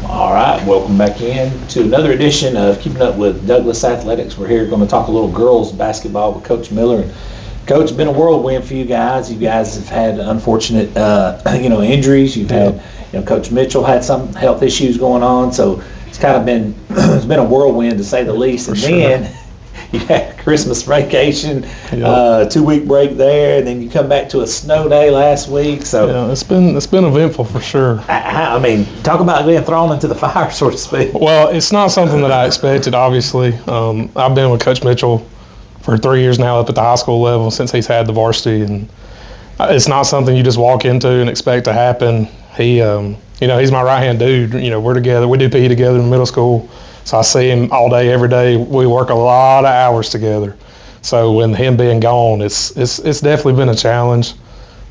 All right, welcome back in to another edition of Keeping Up with Douglas Athletics. We're here going to talk a little girls basketball with Coach Miller. And Coach, it's been a whirlwind for you guys. You guys have had unfortunate, injuries. You've had, Coach Mitchell had some health issues going on, so it's kind of been it's been a whirlwind to say the least. And then you had Christmas vacation, 2-week break there, and then you come back to a snow day last week. So yeah, it's been eventful for sure. I mean, talk about being thrown into the fire, so to speak. Well, it's not something that I expected. Obviously, I've been with Coach Mitchell for 3 years now, up at the high school level since he's had the varsity, and it's not something you just walk into and expect to happen. He, he's my right-hand dude. We're together. We do PE together in middle school. So I see him all day, every day. We work a lot of hours together. So when him being gone, it's definitely been a challenge.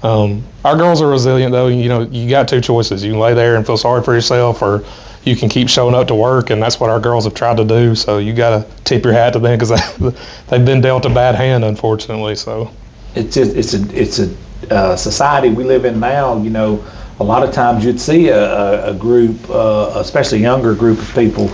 Our girls are resilient, though. You got two choices. You can lay there and feel sorry for yourself, or you can keep showing up to work, and that's what our girls have tried to do. So you got to tip your hat to them because they've been dealt a bad hand, unfortunately. So it's a society we live in now. A lot of times you'd see a group, especially a younger group of people.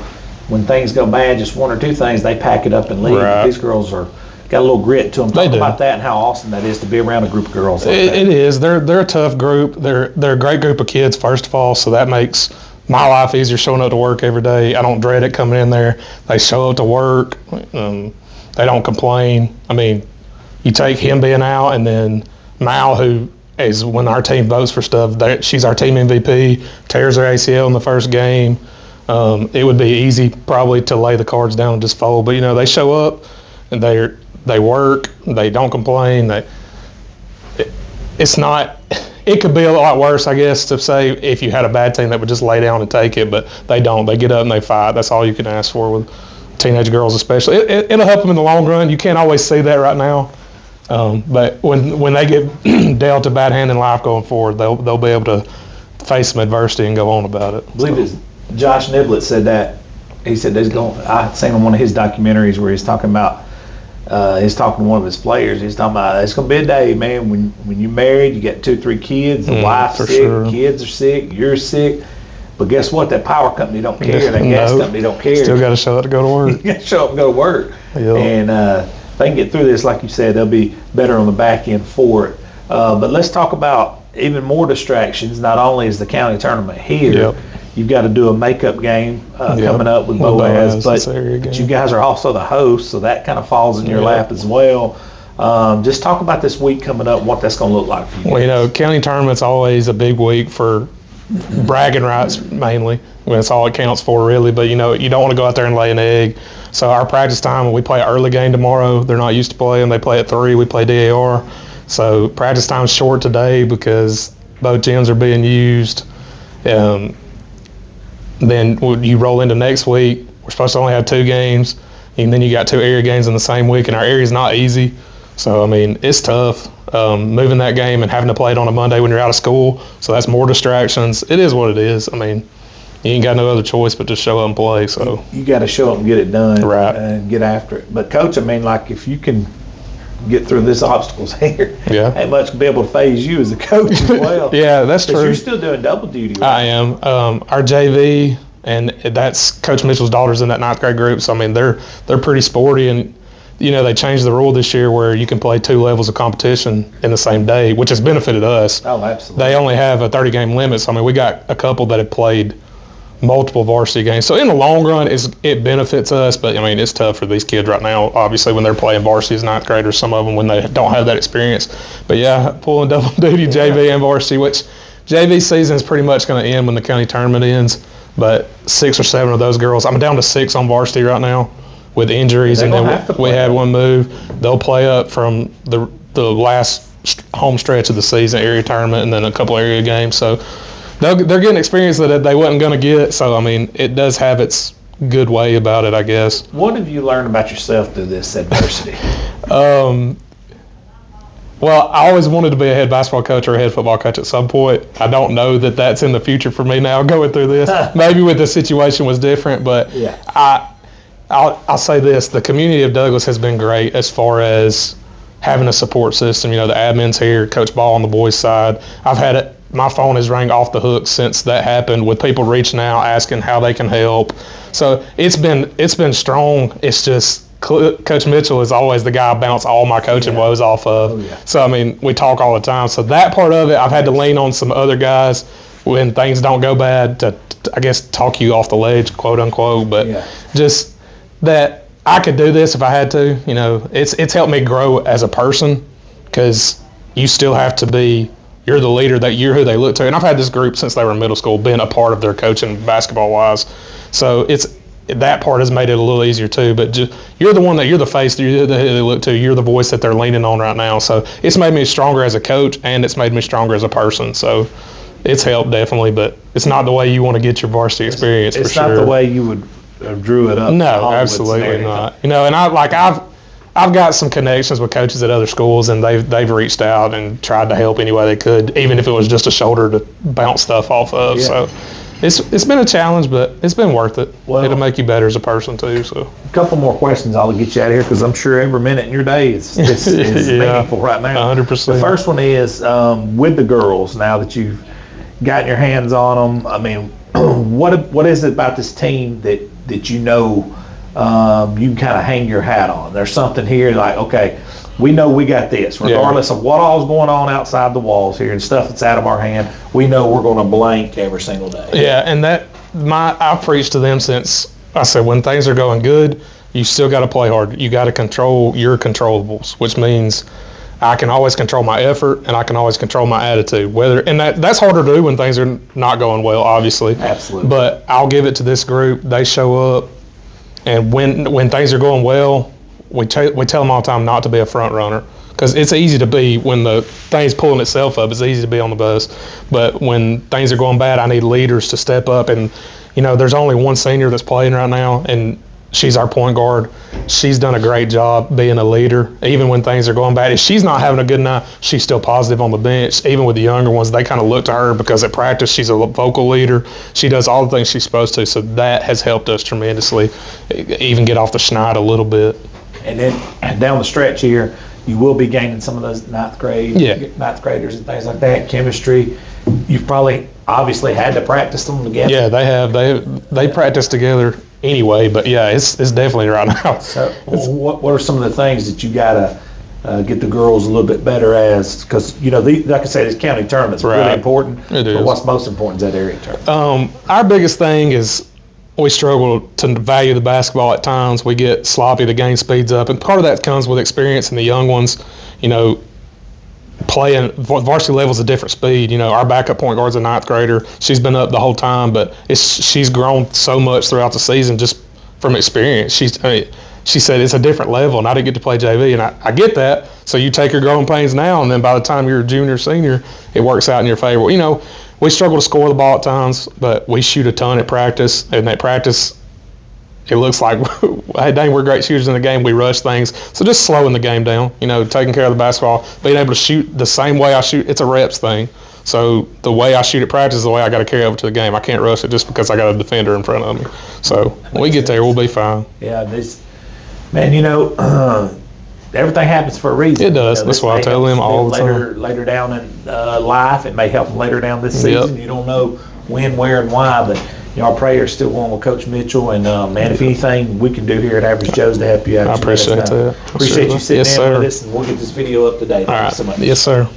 When things go bad, just one or two things, they pack it up and leave. Right. These girls got a little grit to them. Talk about that and how awesome that is to be around a group of girls like that. It is. They're a tough group. They're a great group of kids, first of all, so that makes my life easier showing up to work every day. I don't dread it coming in there. They show up to work. They don't complain. I mean, you take him being out, and then Mal, who is when our team votes for stuff, she's our team MVP, tears her ACL in the first game. It would be easy probably to lay the cards down and just fold, but they show up and they work, they don't complain. It could be a lot worse, I guess, to say if you had a bad team that would just lay down and take it, but they don't. They get up and they fight. That's all you can ask for with teenage girls, especially. It'll help them in the long run. You can't always see that right now, but when they get dealt a bad hand in life going forward, they'll be able to face some adversity and go on about it. I believe it's Josh Niblett said that. He said I've seen on one of his documentaries where he's talking about he's talking to one of his players. He's talking about it's gonna be a day, man, when you're married, you got 2-3 kids, the wife's sick, sure. Kids are sick, you're sick. But guess what? That power company don't care. That gas company don't care. Still got to show up to go to work. You got to show up and go to work. Yep. And if they can get through this, like you said, they'll be better on the back end for it. But let's talk about even more distractions. Not only is the county tournament here, Yep. You've got to do a makeup game coming up with Boaz, but you guys are also the hosts, so that kind of falls in your lap as well. Just talk about this week coming up, what that's going to look like for you. Well, county tournament's always a big week for bragging rights mainly. That's all it counts for, really. But, you don't want to go out there and lay an egg. So our practice time, we play an early game tomorrow. They're not used to playing. They play at 3. We play DAR. So practice time's short today because both gyms are being used. Then you roll into next week, we're supposed to only have 2 games, and then you got 2 area games in the same week, and our area's not easy. So, I mean, it's tough moving that game and having to play it on a Monday when you're out of school. So that's more distractions. It is what it is. I mean, you ain't got no other choice but to show up and play. So you got to show up and get it done, right, and get after it. But, Coach, I mean, like if you can get through this obstacles here, ain't much can be able to phase you as a coach as well. Yeah, that's true. You're still doing double duty. Right? I am. Our JV, and that's Coach Mitchell's daughters in that 9th grade group. So I mean, they're pretty sporty, and they changed the rule this year where you can play 2 levels of competition in the same day, which has benefited us. Oh, absolutely. They only have a 30-game limit. So I mean, we got a couple that have played multiple varsity games. So in the long run, it benefits us, but I mean, it's tough for these kids right now, obviously, when they're playing varsity as 9th graders, some of them when they don't have that experience. But yeah, pulling double duty, JV and varsity, which JV season is pretty much going to end when the county tournament ends. But 6 or 7 of those girls, I'm down to 6 on varsity right now with injuries, and then we had one move. They'll play up from the last home stretch of the season, area tournament, and then a couple area games. So they're getting experience that they wasn't going to get. So, I mean, it does have its good way about it, I guess. What have you learned about yourself through this adversity? Well, I always wanted to be a head basketball coach or a head football coach at some point. I don't know that that's in the future for me now going through this. Maybe with the situation was different, but yeah. I'll say this. The community of Douglas has been great as far as having a support system. The admins here, Coach Ball on the boys' side. I've had my phone has rang off the hook since that happened, with people reaching out asking how they can help. So it's been strong. It's just Coach Mitchell is always the guy I bounce all my coaching woes off of. Oh, yeah. So I mean, we talk all the time. So that part of it, I've had to lean on some other guys when things don't go bad to I guess talk you off the ledge, quote unquote. But just that I could do this if I had to. You know, it's helped me grow as a person, because you still have to be. You're the leader, that you're who they look to. And I've had this group since they were in middle school, been a part of their coaching basketball wise. So that part has made it a little easier too. But just, you're the face, you're the who they look to, you're the voice that they're leaning on right now. So it's made me stronger as a coach, and it's made me stronger as a person. So it's helped definitely, but it's not the way you want to get your varsity experience. It's for not sure. the way you would have drew it up. No, absolutely not. You know, and I've got some connections with coaches at other schools, and they've reached out and tried to help any way they could, even if it was just a shoulder to bounce stuff off of. Yeah. So it's been a challenge, but it's been worth it. Well, it'll make you better as a person too. So a couple more questions, I'll get you out of here, because I'm sure every minute in your day is meaningful right now. 100%. The first one is with the girls. Now that you've gotten your hands on them, I mean, what is it about this team that you know? You can kind of hang your hat on. There's something here like, okay, we know we got this, regardless of what all's going on outside the walls here and stuff that's out of our hand. We know we're going to blank every single day. Yeah, and I've preached to them since I said, when things are going good, you still got to play hard. You got to control your controllables, which means I can always control my effort, and I can always control my attitude. That's harder to do when things are not going well, obviously. Absolutely. But I'll give it to this group. They show up. And when things are going well, we tell them all the time not to be a front runner, because it's easy to be when the thing's pulling itself up. It's easy to be on the bus, but when things are going bad, I need leaders to step up. And you know, there's only one senior that's playing right now, and she's our point guard. She's done a great job being a leader, even when things are going bad. If she's not having a good night, she's still positive on the bench. Even with the younger ones, they kind of look to her because at practice she's a vocal leader. She does all the things she's supposed to, so that has helped us tremendously, even get off the schneid a little bit. And then down the stretch here, you will be gaining some of those ninth graders and things like that. Chemistry, you've probably obviously had to practice them together. Yeah, they have. They practice together anyway, but yeah, it's definitely right now. So what are some of the things that you got to get the girls a little bit better as, because you know, like I said, this county tournament's really important. It is. But what's most important is that area tournament. Our biggest thing is we struggle to value the basketball at times. We get sloppy, the game speeds up, and part of that comes with experience in the young ones. You know, playing varsity level is a different speed. You know, our backup point guard's a ninth grader. She's been up the whole time, but she's grown so much throughout the season just from experience. She said it's a different level, and I didn't get to play JV, and I get that. So you take your growing pains now, and then by the time you're a junior, senior, it works out in your favor. You know, we struggle to score the ball at times, but we shoot a ton at practice, and at practice, it looks like, hey, dang, we're great shooters in the game. We rush things. So just slowing the game down, you know, taking care of the basketball, being able to shoot the same way I shoot. It's a reps thing. So the way I shoot at practice is the way I got to carry over to the game. I can't rush it just because I got a defender in front of me. So when we get there, we'll be fine. Yeah, man, you know, everything happens for a reason. It does. That's why I tell them all the time. Later down in life, it may help them later down this season. You don't know when, where, and why, but you know, our prayers still going with Coach Mitchell. And man, if anything we can do here at Average Joe's to help you out, I appreciate that. Appreciate you sitting yes, in sir. with us, and we'll get this video up to date. All right. Thanks so much. Yes, sir.